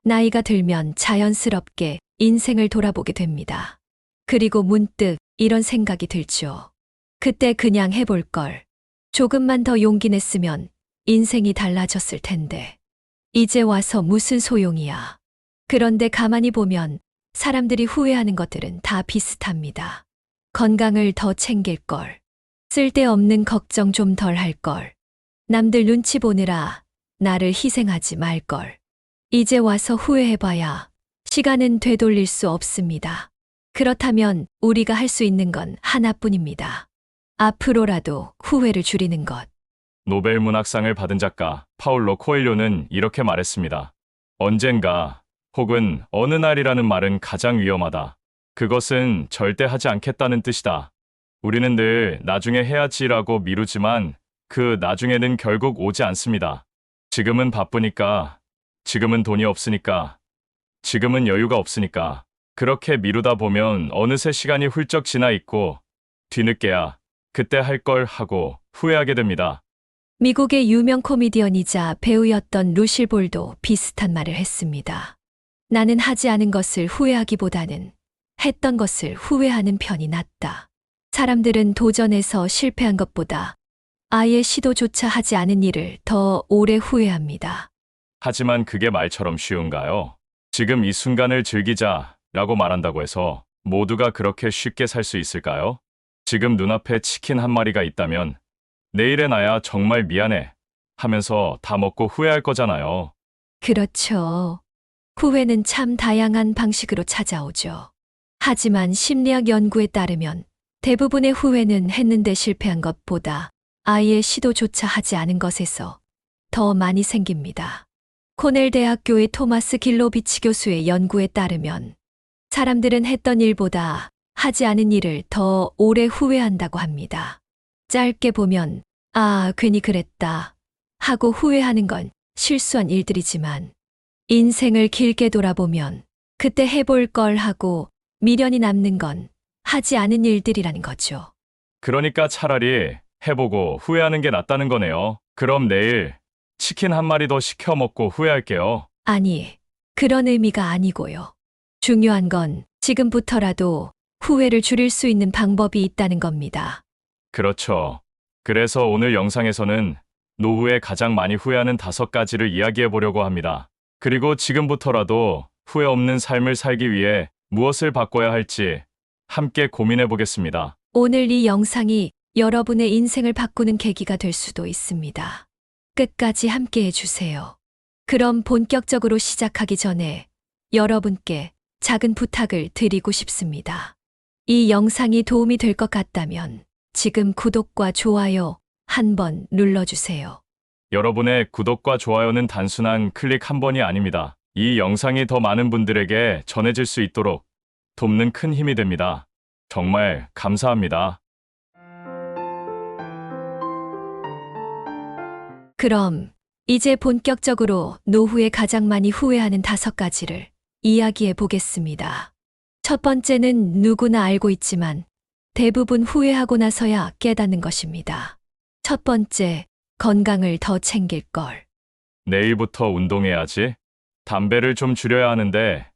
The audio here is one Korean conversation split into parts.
나이가 들면 자연스럽게 인생을 돌아보게 됩니다. 그리고 문득 이런 생각이 들죠. 그때 그냥 해볼 걸. 조금만 더 용기 냈으면 인생이 달라졌을 텐데. 이제 와서 무슨 소용이야. 그런데 가만히 보면 사람들이 후회하는 것들은 다 비슷합니다. 건강을 더 챙길 걸. 쓸데없는 걱정 좀 덜 할 걸. 남들 눈치 보느라 나를 희생하지 말 걸. 이제 와서 후회해봐야 시간은 되돌릴 수 없습니다. 그렇다면 우리가 할 수 있는 건 하나뿐입니다. 앞으로라도 후회를 줄이는 것. 노벨 문학상을 받은 작가 파울로 코엘료는 이렇게 말했습니다. 언젠가 혹은 어느 날이라는 말은 가장 위험하다. 그것은 절대 하지 않겠다는 뜻이다. 우리는 늘 나중에 해야지라고 미루지만 그 나중에는 결국 오지 않습니다. 지금은 바쁘니까, 지금은 돈이 없으니까, 지금은 여유가 없으니까. 그렇게 미루다 보면 어느새 시간이 훌쩍 지나 있고 뒤늦게야 그때 할 걸 하고 후회하게 됩니다. 미국의 유명 코미디언이자 배우였던 루실 볼도 비슷한 말을 했습니다. 나는 하지 않은 것을 후회하기보다는 했던 것을 후회하는 편이 낫다. 사람들은 도전해서 실패한 것보다 아예 시도조차 하지 않은 일을 더 오래 후회합니다. 하지만 그게 말처럼 쉬운가요? 지금 이 순간을 즐기자라고 말한다고 해서 모두가 그렇게 쉽게 살 수 있을까요? 지금 눈앞에 치킨 한 마리가 있다면 내일의 나야 정말 미안해 하면서 다 먹고 후회할 거잖아요. 그렇죠. 후회는 참 다양한 방식으로 찾아오죠. 하지만 심리학 연구에 따르면 대부분의 후회는 했는데 실패한 것보다 아예 시도조차 하지 않은 것에서 더 많이 생깁니다. 코넬 대학교의 토마스 길로비치 교수의 연구에 따르면 사람들은 했던 일보다 하지 않은 일을 더 오래 후회한다고 합니다. 짧게 보면 괜히 그랬다 하고 후회하는 건 실수한 일들이지만 인생을 길게 돌아보면 그때 해볼 걸 하고 미련이 남는 건 하지 않은 일들이라는 거죠. 그러니까 차라리 해보고 후회하는 게 낫다는 거네요. 그럼 내일 치킨 한 마리 더 시켜 먹고 후회할게요. 아니, 그런 의미가 아니고요. 중요한 건 지금부터라도 후회를 줄일 수 있는 방법이 있다는 겁니다. 그렇죠. 그래서 오늘 영상에서는 노후에 가장 많이 후회하는 5가지를 이야기해 보려고 합니다. 그리고 지금부터라도 후회 없는 삶을 살기 위해 무엇을 바꿔야 할지 함께 고민해 보겠습니다. 오늘 이 영상이 여러분의 인생을 바꾸는 계기가 될 수도 있습니다. 끝까지 함께 해주세요. 그럼 본격적으로 시작하기 전에 여러분께 작은 부탁을 드리고 싶습니다. 이 영상이 도움이 될 것 같다면 지금 구독과 좋아요 한번 눌러주세요. 여러분의 구독과 좋아요는 단순한 클릭 한 번이 아닙니다. 이 영상이 더 많은 분들에게 전해질 수 있도록 돕는 큰 힘이 됩니다. 정말 감사합니다. 그럼 이제 본격적으로 노후에 가장 많이 후회하는 5가지를 이야기해 보겠습니다. 첫 번째는 누구나 알고 있지만 대부분 후회하고 나서야 깨닫는 것입니다. 첫 번째, 건강을 더 챙길 걸. 내일부터 운동해야지. 담배를 좀 줄여야 하는데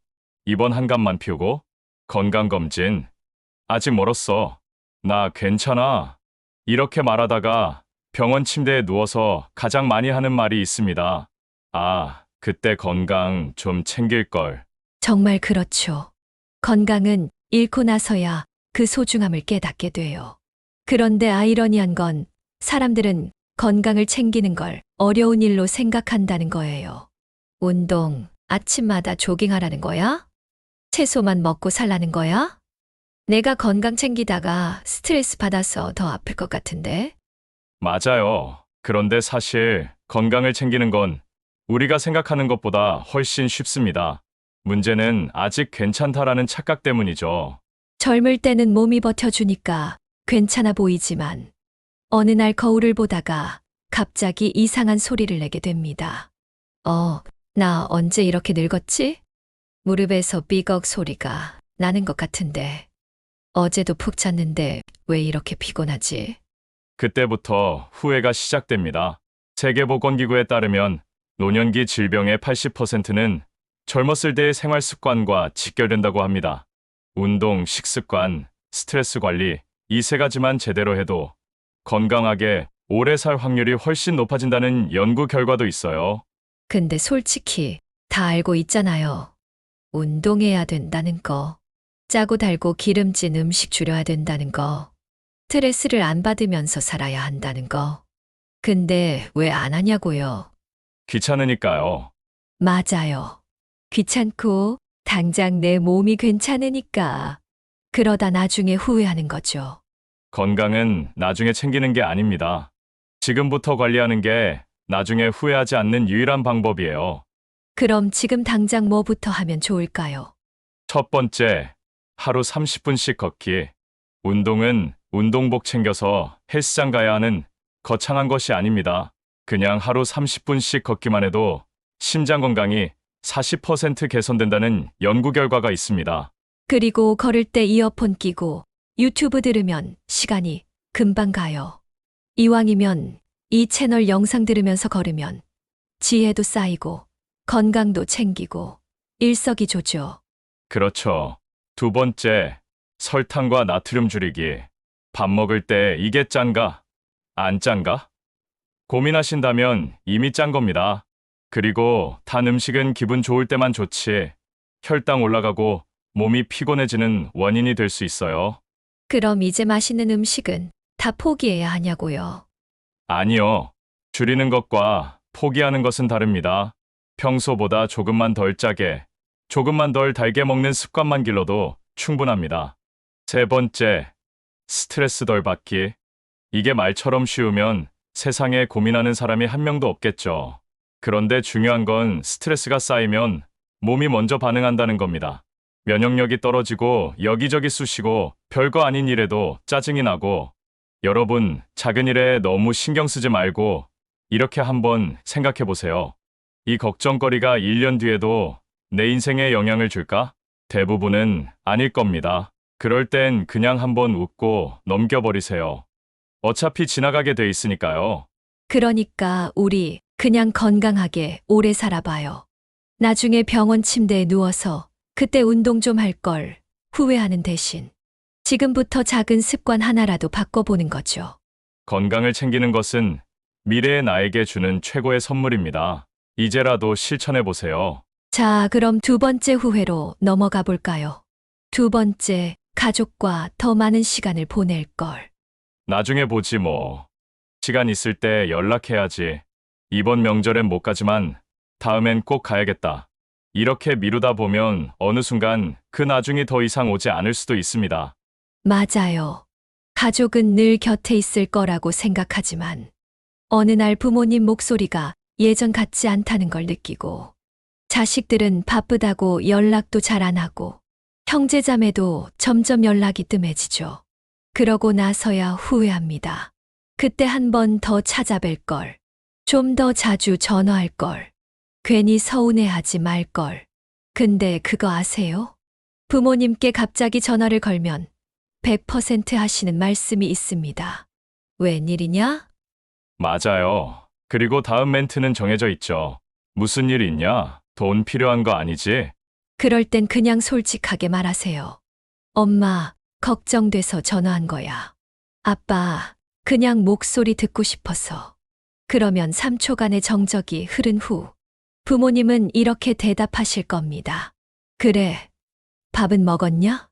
이번 한 갑만 피우고 건강검진 아직 멀었어. 나 괜찮아. 이렇게 말하다가 병원 침대에 누워서 가장 많이 하는 말이 있습니다. 그때 건강 좀 챙길 걸. 정말 그렇죠. 건강은 잃고 나서야 그 소중함을 깨닫게 돼요. 그런데 아이러니한 건 사람들은 건강을 챙기는 걸 어려운 일로 생각한다는 거예요. 운동, 아침마다 조깅하라는 거야? 채소만 먹고 살라는 거야? 내가 건강 챙기다가 스트레스 받아서 더 아플 것 같은데? 맞아요. 그런데 사실 건강을 챙기는 건 우리가 생각하는 것보다 훨씬 쉽습니다. 문제는 아직 괜찮다라는 착각 때문이죠. 젊을 때는 몸이 버텨주니까 괜찮아 보이지만 어느 날 거울을 보다가 갑자기 이상한 소리를 내게 됩니다. 나 언제 이렇게 늙었지? 무릎에서 삐걱 소리가 나는 것 같은데 어제도 푹 잤는데 왜 이렇게 피곤하지? 그때부터 후회가 시작됩니다. 세계보건기구에 따르면 노년기 질병의 80%는 젊었을 때의 생활 습관과 직결된다고 합니다. 운동, 식습관, 스트레스 관리, 이 세 가지만 제대로 해도 건강하게 오래 살 확률이 훨씬 높아진다는 연구 결과도 있어요. 근데 솔직히 다 알고 있잖아요. 운동해야 된다는 거, 짜고 달고 기름진 음식 줄여야 된다는 거, 스트레스를 안 받으면서 살아야 한다는 거. 근데 왜 안 하냐고요? 귀찮으니까요. 맞아요. 귀찮고 당장 내 몸이 괜찮으니까. 그러다 나중에 후회하는 거죠. 건강은 나중에 챙기는 게 아닙니다. 지금부터 관리하는 게 나중에 후회하지 않는 유일한 방법이에요. 그럼 지금 당장 뭐부터 하면 좋을까요? 첫 번째, 하루 30분씩 걷기. 운동은 운동복 챙겨서 헬스장 가야 하는 거창한 것이 아닙니다. 그냥 하루 30분씩 걷기만 해도 심장 건강이 40% 개선된다는 연구 결과가 있습니다. 그리고 걸을 때 이어폰 끼고 유튜브 들으면 시간이 금방 가요. 이왕이면 이 채널 영상 들으면서 걸으면 지혜도 쌓이고 건강도 챙기고 일석이조죠. 그렇죠. 두 번째, 설탕과 나트륨 줄이기. 밥 먹을 때 이게 짠가? 안 짠가? 고민하신다면 이미 짠 겁니다. 그리고 단 음식은 기분 좋을 때만 좋지, 혈당 올라가고 몸이 피곤해지는 원인이 될 수 있어요. 그럼 이제 맛있는 음식은 다 포기해야 하냐고요. 아니요. 줄이는 것과 포기하는 것은 다릅니다. 평소보다 조금만 덜 짜게, 조금만 덜 달게 먹는 습관만 길러도 충분합니다. 세 번째, 스트레스 덜 받기. 이게 말처럼 쉬우면 세상에 고민하는 사람이 한 명도 없겠죠. 그런데 중요한 건 스트레스가 쌓이면 몸이 먼저 반응한다는 겁니다. 면역력이 떨어지고 여기저기 쑤시고 별거 아닌 일에도 짜증이 나고, 여러분, 작은 일에 너무 신경 쓰지 말고 이렇게 한번 생각해 보세요. 이 걱정거리가 1년 뒤에도 내 인생에 영향을 줄까? 대부분은 아닐 겁니다. 그럴 땐 그냥 한번 웃고 넘겨버리세요. 어차피 지나가게 돼 있으니까요. 그러니까 우리 그냥 건강하게 오래 살아봐요. 나중에 병원 침대에 누워서 그때 운동 좀 할 걸 후회하는 대신 지금부터 작은 습관 하나라도 바꿔보는 거죠. 건강을 챙기는 것은 미래의 나에게 주는 최고의 선물입니다. 이제라도 실천해 보세요. 자, 그럼 두 번째 후회로 넘어가 볼까요? 두 번째, 가족과 더 많은 시간을 보낼 걸. 나중에 보지 뭐. 시간 있을 때 연락해야지. 이번 명절엔 못 가지만 다음엔 꼭 가야겠다. 이렇게 미루다 보면 어느 순간 그 나중이 더 이상 오지 않을 수도 있습니다. 맞아요. 가족은 늘 곁에 있을 거라고 생각하지만 어느 날 부모님 목소리가 예전 같지 않다는 걸 느끼고, 자식들은 바쁘다고 연락도 잘 안 하고 형제자매도 점점 연락이 뜸해지죠. 그러고 나서야 후회합니다. 그때 한 번 더 찾아뵐 걸. 좀 더 자주 전화할 걸. 괜히 서운해하지 말 걸. 근데 그거 아세요? 부모님께 갑자기 전화를 걸면 100% 하시는 말씀이 있습니다. 웬일이냐? 맞아요. 그리고 다음 멘트는 정해져 있죠. 무슨 일 있냐? 돈 필요한 거 아니지? 그럴 땐 그냥 솔직하게 말하세요. 엄마, 걱정돼서 전화한 거야. 아빠, 그냥 목소리 듣고 싶어서. 그러면 3초간의 정적이 흐른 후 부모님은 이렇게 대답하실 겁니다. 그래, 밥은 먹었냐?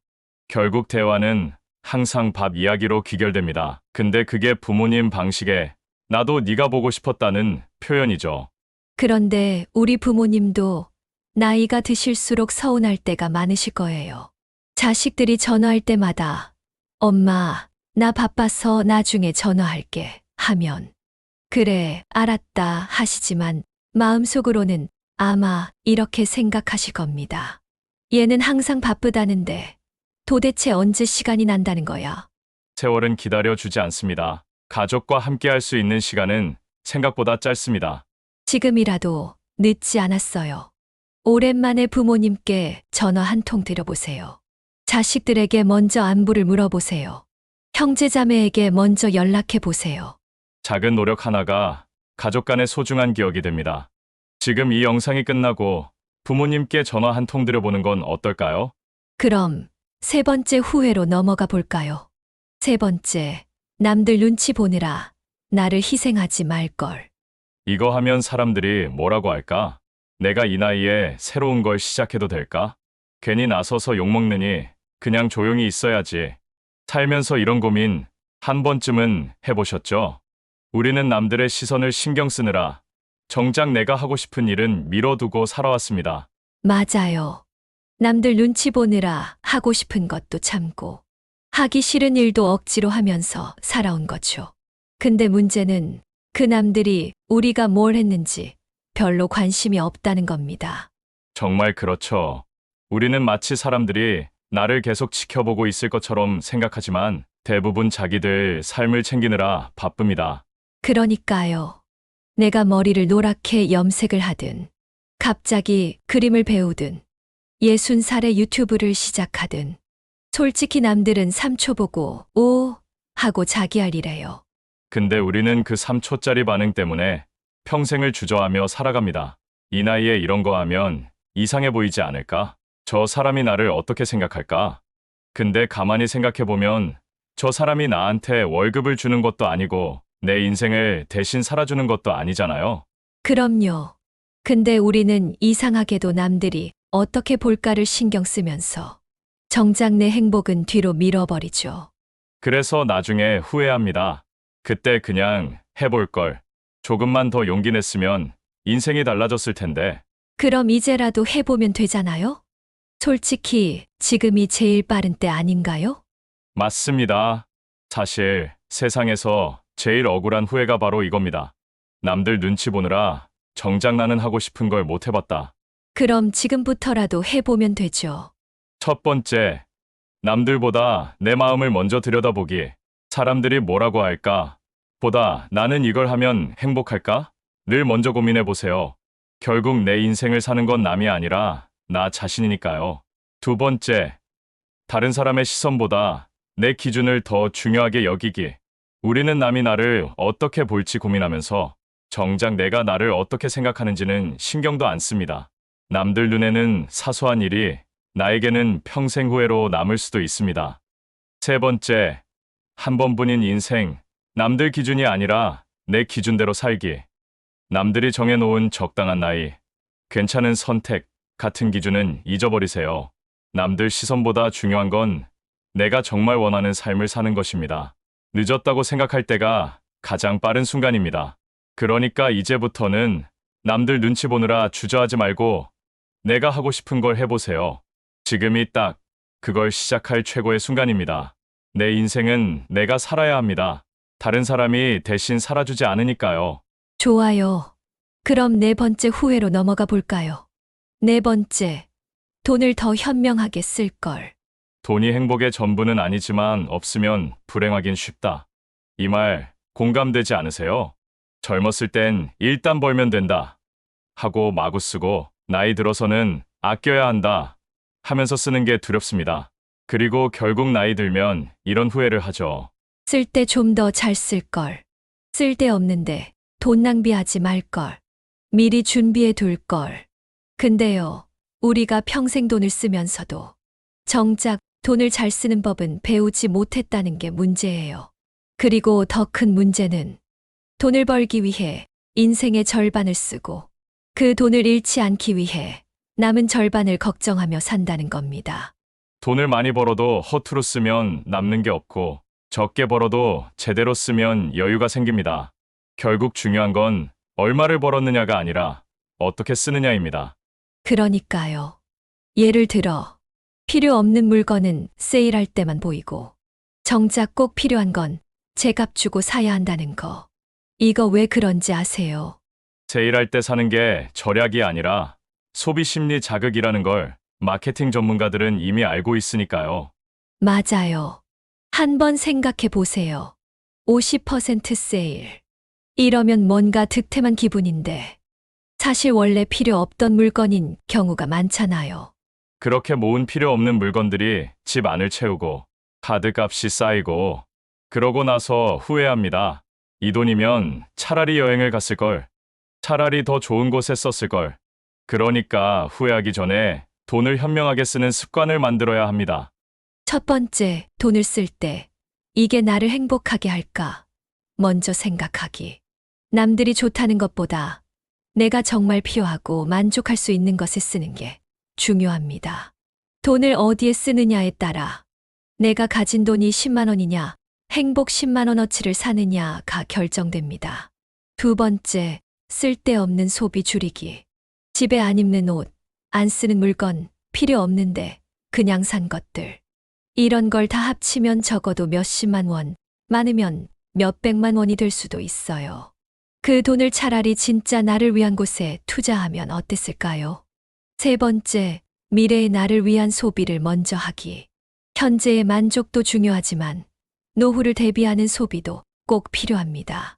결국 대화는 항상 밥 이야기로 귀결됩니다. 근데 그게 부모님 방식의 나도 네가 보고 싶었다는 표현이죠. 그런데 우리 부모님도 나이가 드실수록 서운할 때가 많으실 거예요. 자식들이 전화할 때마다 엄마, 나 바빠서 나중에 전화할게 하면 그래, 알았다 하시지만 마음속으로는 아마 이렇게 생각하실 겁니다. 얘는 항상 바쁘다는데 도대체 언제 시간이 난다는 거야? 세월은 기다려주지 않습니다. 가족과 함께 할 수 있는 시간은 생각보다 짧습니다. 지금이라도 늦지 않았어요. 오랜만에 부모님께 전화 한 통 드려보세요. 자식들에게 먼저 안부를 물어보세요. 형제자매에게 먼저 연락해 보세요. 작은 노력 하나가 가족 간의 소중한 기억이 됩니다. 지금 이 영상이 끝나고 부모님께 전화 한 통 드려보는 건 어떨까요? 그럼 세 번째 후회로 넘어가 볼까요? 세 번째, 남들 눈치 보느라 나를 희생하지 말걸. 이거 하면 사람들이 뭐라고 할까? 내가 이 나이에 새로운 걸 시작해도 될까? 괜히 나서서 욕먹느니 그냥 조용히 있어야지. 살면서 이런 고민 한 번쯤은 해보셨죠? 우리는 남들의 시선을 신경 쓰느라 정작 내가 하고 싶은 일은 미뤄두고 살아왔습니다. 맞아요. 남들 눈치 보느라 하고 싶은 것도 참고, 하기 싫은 일도 억지로 하면서 살아온 거죠. 근데 문제는 그 남들이 우리가 뭘 했는지 별로 관심이 없다는 겁니다. 정말 그렇죠. 우리는 마치 사람들이 나를 계속 지켜보고 있을 것처럼 생각하지만 대부분 자기들 삶을 챙기느라 바쁩니다. 그러니까요. 내가 머리를 노랗게 염색을 하든, 갑자기 그림을 배우든, 60살에 유튜브를 시작하든, 솔직히 남들은 3초 보고 오 하고 자기 할 일해요. 근데 우리는 그 3초짜리 반응 때문에 평생을 주저하며 살아갑니다. 이 나이에 이런 거 하면 이상해 보이지 않을까? 저 사람이 나를 어떻게 생각할까? 근데 가만히 생각해보면 저 사람이 나한테 월급을 주는 것도 아니고 내 인생을 대신 살아주는 것도 아니잖아요. 그럼요. 근데 우리는 이상하게도 남들이 어떻게 볼까를 신경 쓰면서 정작 내 행복은 뒤로 밀어버리죠. 그래서 나중에 후회합니다. 그때 그냥 해볼 걸. 조금만 더 용기 냈으면 인생이 달라졌을 텐데. 그럼 이제라도 해보면 되잖아요? 솔직히 지금이 제일 빠른 때 아닌가요? 맞습니다. 사실 세상에서 제일 억울한 후회가 바로 이겁니다. 남들 눈치 보느라 정작 나는 하고 싶은 걸 못 해봤다. 그럼 지금부터라도 해보면 되죠. 첫 번째, 남들보다 내 마음을 먼저 들여다보기. 사람들이 뭐라고 할까? 보다 나는 이걸 하면 행복할까? 를 먼저 고민해 보세요. 결국 내 인생을 사는 건 남이 아니라 나 자신이니까요. 두 번째, 다른 사람의 시선보다 내 기준을 더 중요하게 여기기. 우리는 남이 나를 어떻게 볼지 고민하면서 정작 내가 나를 어떻게 생각하는지는 신경도 안 씁니다. 남들 눈에는 사소한 일이 나에게는 평생 후회로 남을 수도 있습니다. 세 번째, 한 번뿐인 인생, 남들 기준이 아니라 내 기준대로 살기. 남들이 정해놓은 적당한 나이, 괜찮은 선택 같은 기준은 잊어버리세요. 남들 시선보다 중요한 건 내가 정말 원하는 삶을 사는 것입니다. 늦었다고 생각할 때가 가장 빠른 순간입니다. 그러니까 이제부터는 남들 눈치 보느라 주저하지 말고 내가 하고 싶은 걸 해보세요. 지금이 딱 그걸 시작할 최고의 순간입니다. 내 인생은 내가 살아야 합니다. 다른 사람이 대신 살아주지 않으니까요. 좋아요. 그럼 네 번째 후회로 넘어가 볼까요? 네 번째, 돈을 더 현명하게 쓸 걸. 돈이 행복의 전부는 아니지만 없으면 불행하긴 쉽다. 이 말 공감되지 않으세요? 젊었을 땐 일단 벌면 된다 하고 마구 쓰고 나이 들어서는 아껴야 한다 하면서 쓰는 게 두렵습니다. 그리고 결국 나이 들면 이런 후회를 하죠. 쓸 때 좀 더 잘 쓸 걸. 쓸데없는데 돈 낭비하지 말 걸. 미리 준비해 둘 걸. 근데요, 우리가 평생 돈을 쓰면서도 정작 돈을 잘 쓰는 법은 배우지 못했다는 게 문제예요. 그리고 더 큰 문제는 돈을 벌기 위해 인생의 절반을 쓰고 그 돈을 잃지 않기 위해 남은 절반을 걱정하며 산다는 겁니다. 돈을 많이 벌어도 허투루 쓰면 남는 게 없고 적게 벌어도 제대로 쓰면 여유가 생깁니다. 결국 중요한 건 얼마를 벌었느냐가 아니라 어떻게 쓰느냐입니다. 그러니까요. 예를 들어, 필요 없는 물건은 세일할 때만 보이고, 정작 꼭 필요한 건 제값 주고 사야 한다는 거. 이거 왜 그런지 아세요? 세일할 때 사는 게 절약이 아니라 소비 심리 자극이라는 걸 마케팅 전문가들은 이미 알고 있으니까요. 맞아요. 한번 생각해 보세요. 50% 세일. 이러면 뭔가 득템한 기분인데, 사실 원래 필요 없던 물건인 경우가 많잖아요. 그렇게 모은 필요 없는 물건들이 집 안을 채우고 카드값이 쌓이고 그러고 나서 후회합니다. 이 돈이면 차라리 여행을 갔을 걸, 차라리 더 좋은 곳에 썼을 걸. 그러니까 후회하기 전에 돈을 현명하게 쓰는 습관을 만들어야 합니다. 첫 번째, 돈을 쓸 때 이게 나를 행복하게 할까? 먼저 생각하기. 남들이 좋다는 것보다 내가 정말 필요하고 만족할 수 있는 것에 쓰는 게 중요합니다. 돈을 어디에 쓰느냐에 따라 내가 가진 돈이 10만 원이냐, 행복 10만 원어치를 사느냐가 결정됩니다. 두 번째, 쓸데없는 소비 줄이기. 집에 안 입는 옷, 안 쓰는 물건, 필요 없는데 그냥 산 것들. 이런 걸 다 합치면 적어도 몇십만 원, 많으면 몇백만 원이 될 수도 있어요. 그 돈을 차라리 진짜 나를 위한 곳에 투자하면 어땠을까요? 세 번째, 미래의 나를 위한 소비를 먼저 하기. 현재의 만족도 중요하지만 노후를 대비하는 소비도 꼭 필요합니다.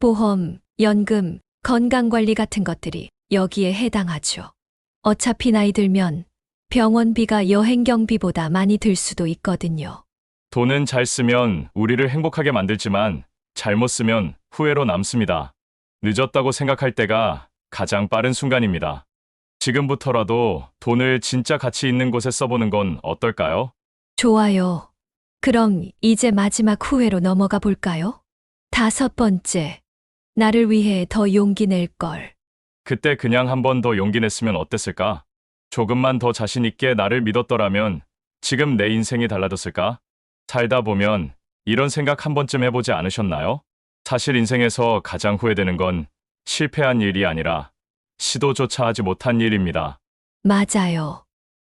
보험, 연금, 건강관리 같은 것들이 여기에 해당하죠. 어차피 나이 들면 병원비가 여행경비보다 많이 들 수도 있거든요. 돈은 잘 쓰면 우리를 행복하게 만들지만 잘못 쓰면 후회로 남습니다. 늦었다고 생각할 때가 가장 빠른 순간입니다. 지금부터라도 돈을 진짜 가치 있는 곳에 써보는 건 어떨까요? 좋아요. 그럼 이제 마지막 후회로 넘어가 볼까요? 다섯 번째, 나를 위해 더 용기 낼 걸. 그때 그냥 한 번 더 용기 냈으면 어땠을까? 조금만 더 자신 있게 나를 믿었더라면 지금 내 인생이 달라졌을까? 살다 보면 이런 생각 한 번쯤 해보지 않으셨나요? 사실 인생에서 가장 후회되는 건 실패한 일이 아니라 시도조차 하지 못한 일입니다. 맞아요.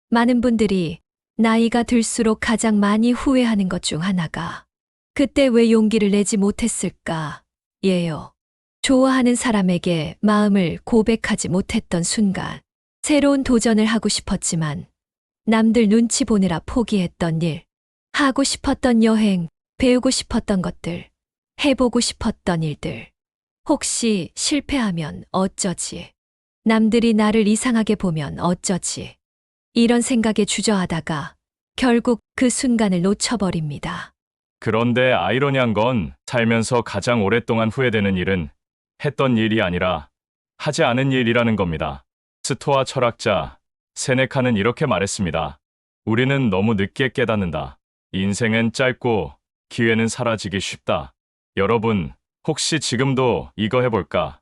많은 분들이 나이가 들수록 가장 많이 후회하는 것 중 하나가 그때 왜 용기를 내지 못했을까? 예요. 좋아하는 사람에게 마음을 고백하지 못했던 순간, 새로운 도전을 하고 싶었지만 남들 눈치 보느라 포기했던 일, 하고 싶었던 여행, 배우고 싶었던 것들, 해보고 싶었던 일들. 혹시 실패하면 어쩌지? 남들이 나를 이상하게 보면 어쩌지? 이런 생각에 주저하다가 결국 그 순간을 놓쳐버립니다. 그런데 아이러니한 건 살면서 가장 오랫동안 후회되는 일은 했던 일이 아니라 하지 않은 일이라는 겁니다. 스토아 철학자 세네카는 이렇게 말했습니다. 우리는 너무 늦게 깨닫는다. 인생은 짧고 기회는 사라지기 쉽다. 여러분, 혹시 지금도 이거 해볼까?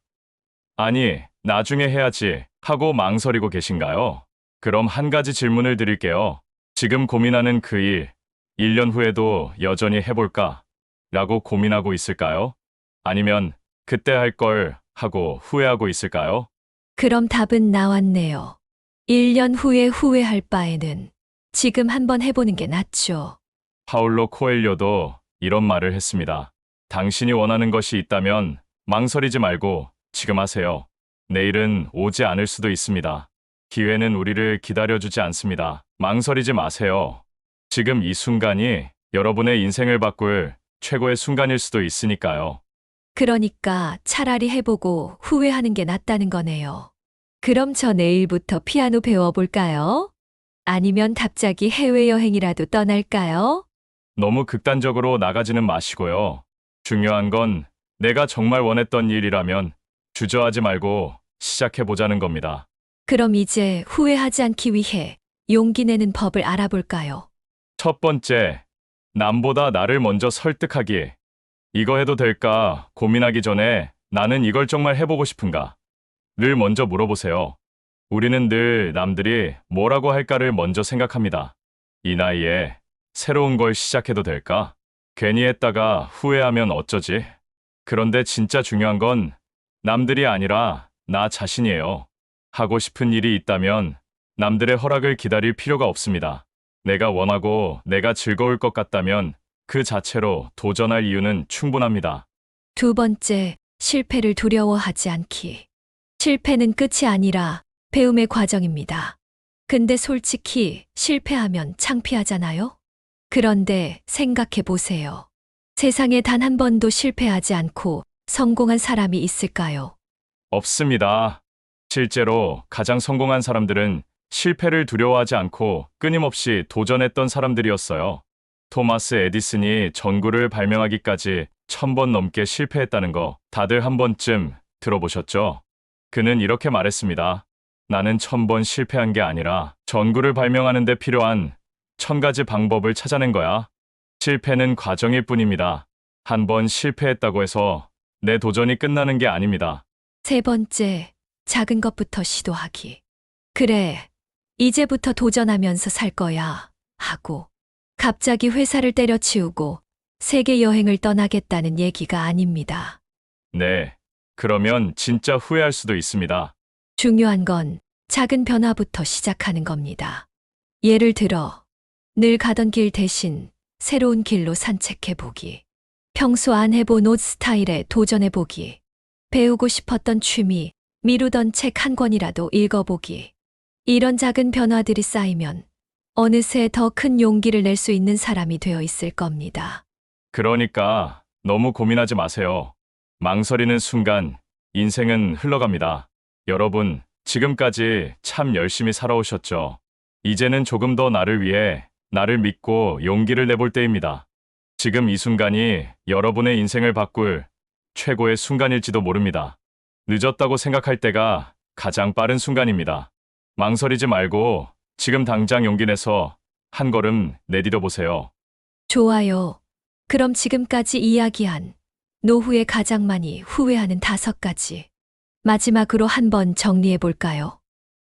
아니, 나중에 해야지 하고 망설이고 계신가요? 그럼 한 가지 질문을 드릴게요. 지금 고민하는 그 일, 1년 후에도 여전히 해볼까? 라고 고민하고 있을까요? 아니면 그때 할 걸 하고 후회하고 있을까요? 그럼 답은 나왔네요. 1년 후에 후회할 바에는 지금 한번 해보는 게 낫죠. 파울로 코엘료도 이런 말을 했습니다. 당신이 원하는 것이 있다면 망설이지 말고 지금 하세요. 내일은 오지 않을 수도 있습니다. 기회는 우리를 기다려주지 않습니다. 망설이지 마세요. 지금 이 순간이 여러분의 인생을 바꿀 최고의 순간일 수도 있으니까요. 그러니까 차라리 해보고 후회하는 게 낫다는 거네요. 그럼 저 내일부터 피아노 배워볼까요? 아니면 갑자기 해외여행이라도 떠날까요? 너무 극단적으로 나가지는 마시고요. 중요한 건 내가 정말 원했던 일이라면 주저하지 말고 시작해보자는 겁니다. 그럼 이제 후회하지 않기 위해 용기 내는 법을 알아볼까요? 첫 번째, 남보다 나를 먼저 설득하기. 이거 해도 될까 고민하기 전에 나는 이걸 정말 해보고 싶은가? 를 먼저 물어보세요. 우리는 늘 남들이 뭐라고 할까를 먼저 생각합니다. 이 나이에 새로운 걸 시작해도 될까? 괜히 했다가 후회하면 어쩌지? 그런데 진짜 중요한 건 남들이 아니라 나 자신이에요. 하고 싶은 일이 있다면 남들의 허락을 기다릴 필요가 없습니다. 내가 원하고 내가 즐거울 것 같다면 그 자체로 도전할 이유는 충분합니다. 두 번째, 실패를 두려워하지 않기. 실패는 끝이 아니라 배움의 과정입니다. 근데 솔직히 실패하면 창피하잖아요? 그런데 생각해 보세요. 세상에 단 한 번도 실패하지 않고 성공한 사람이 있을까요? 없습니다. 실제로 가장 성공한 사람들은 실패를 두려워하지 않고 끊임없이 도전했던 사람들이었어요. 토마스 에디슨이 전구를 발명하기까지 1000번 넘게 실패했다는 거 다들 한 번쯤 들어보셨죠? 그는 이렇게 말했습니다. 나는 1000번 실패한 게 아니라 전구를 발명하는 데 필요한 1000가지 방법을 찾아낸 거야. 실패는 과정일 뿐입니다. 한 번 실패했다고 해서 내 도전이 끝나는 게 아닙니다. 세 번째, 작은 것부터 시도하기. 그래, 이제부터 도전하면서 살 거야. 하고, 갑자기 회사를 때려치우고 세계 여행을 떠나겠다는 얘기가 아닙니다. 네. 그러면 진짜 후회할 수도 있습니다. 중요한 건 작은 변화부터 시작하는 겁니다. 예를 들어, 늘 가던 길 대신 새로운 길로 산책해보기. 평소 안 해본 옷 스타일에 도전해보기. 배우고 싶었던 취미, 미루던 책 한 권이라도 읽어보기. 이런 작은 변화들이 쌓이면 어느새 더 큰 용기를 낼 수 있는 사람이 되어 있을 겁니다. 그러니까 너무 고민하지 마세요. 망설이는 순간 인생은 흘러갑니다. 여러분, 지금까지 참 열심히 살아오셨죠? 이제는 조금 더 나를 위해 나를 믿고 용기를 내볼 때입니다. 지금 이 순간이 여러분의 인생을 바꿀 최고의 순간일지도 모릅니다. 늦었다고 생각할 때가 가장 빠른 순간입니다. 망설이지 말고 지금 당장 용기 내서 한 걸음 내디뎌 보세요. 좋아요. 그럼 지금까지 이야기한 노후에 가장 많이 후회하는 5가지. 마지막으로 한번 정리해 볼까요?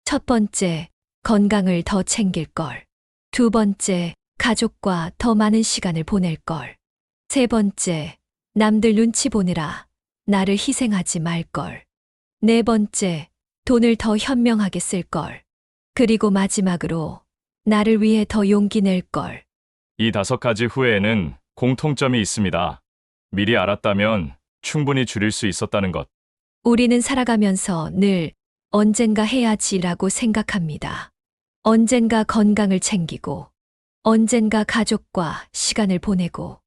첫 번째, 건강을 더 챙길 걸. 두 번째, 가족과 더 많은 시간을 보낼 걸. 세 번째, 남들 눈치 보느라 나를 희생하지 말 걸. 네 번째, 돈을 더 현명하게 쓸 걸. 그리고 마지막으로 나를 위해 더 용기 낼 걸. 이 5가지 후회에는 공통점이 있습니다. 미리 알았다면 충분히 줄일 수 있었다는 것. 우리는 살아가면서 늘 언젠가 해야지라고 생각합니다. 언젠가 건강을 챙기고, 언젠가 가족과 시간을 보내고,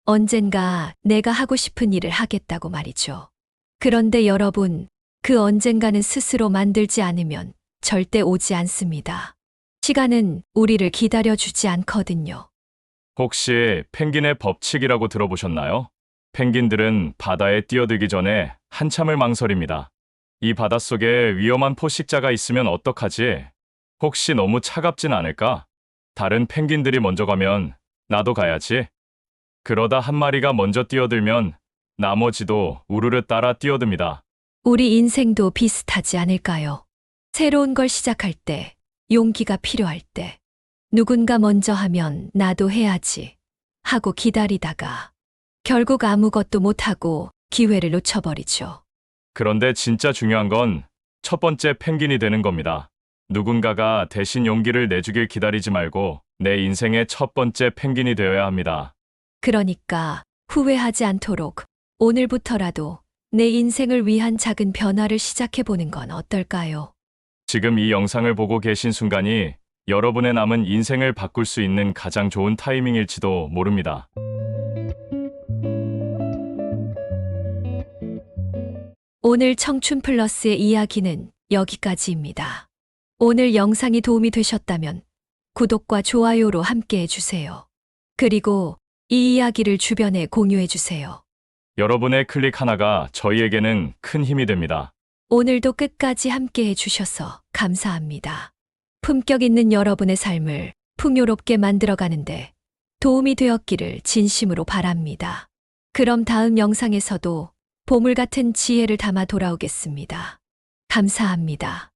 언젠가 내가 하고 싶은 일을 하겠다고 말이죠. 그런데 여러분, 그 언젠가는 스스로 만들지 않으면 절대 오지 않습니다. 시간은 우리를 기다려주지 않거든요. 혹시 펭귄의 법칙이라고 들어보셨나요? 펭귄들은 바다에 뛰어들기 전에 한참을 망설입니다. 이 바닷속에 위험한 포식자가 있으면 어떡하지? 혹시 너무 차갑진 않을까? 다른 펭귄들이 먼저 가면 나도 가야지. 그러다 한 마리가 먼저 뛰어들면 나머지도 우르르 따라 뛰어듭니다. 우리 인생도 비슷하지 않을까요? 새로운 걸 시작할 때, 용기가 필요할 때, 누군가 먼저 하면 나도 해야지 하고 기다리다가 결국 아무것도 못하고 기회를 놓쳐버리죠. 그런데 진짜 중요한 건 첫 번째 펭귄이 되는 겁니다. 누군가가 대신 용기를 내주길 기다리지 말고 내 인생의 첫 번째 펭귄이 되어야 합니다. 그러니까 후회하지 않도록 오늘부터라도 내 인생을 위한 작은 변화를 시작해보는 건 어떨까요? 지금 이 영상을 보고 계신 순간이 여러분의 남은 인생을 바꿀 수 있는 가장 좋은 타이밍일지도 모릅니다. 오늘 청춘 플러스의 이야기는 여기까지입니다. 오늘 영상이 도움이 되셨다면 구독과 좋아요로 함께 해주세요. 그리고 이 이야기를 주변에 공유해주세요. 여러분의 클릭 하나가 저희에게는 큰 힘이 됩니다. 오늘도 끝까지 함께 해주셔서 감사합니다. 품격 있는 여러분의 삶을 풍요롭게 만들어가는데 도움이 되었기를 진심으로 바랍니다. 그럼 다음 영상에서도 보물 같은 지혜를 담아 돌아오겠습니다. 감사합니다.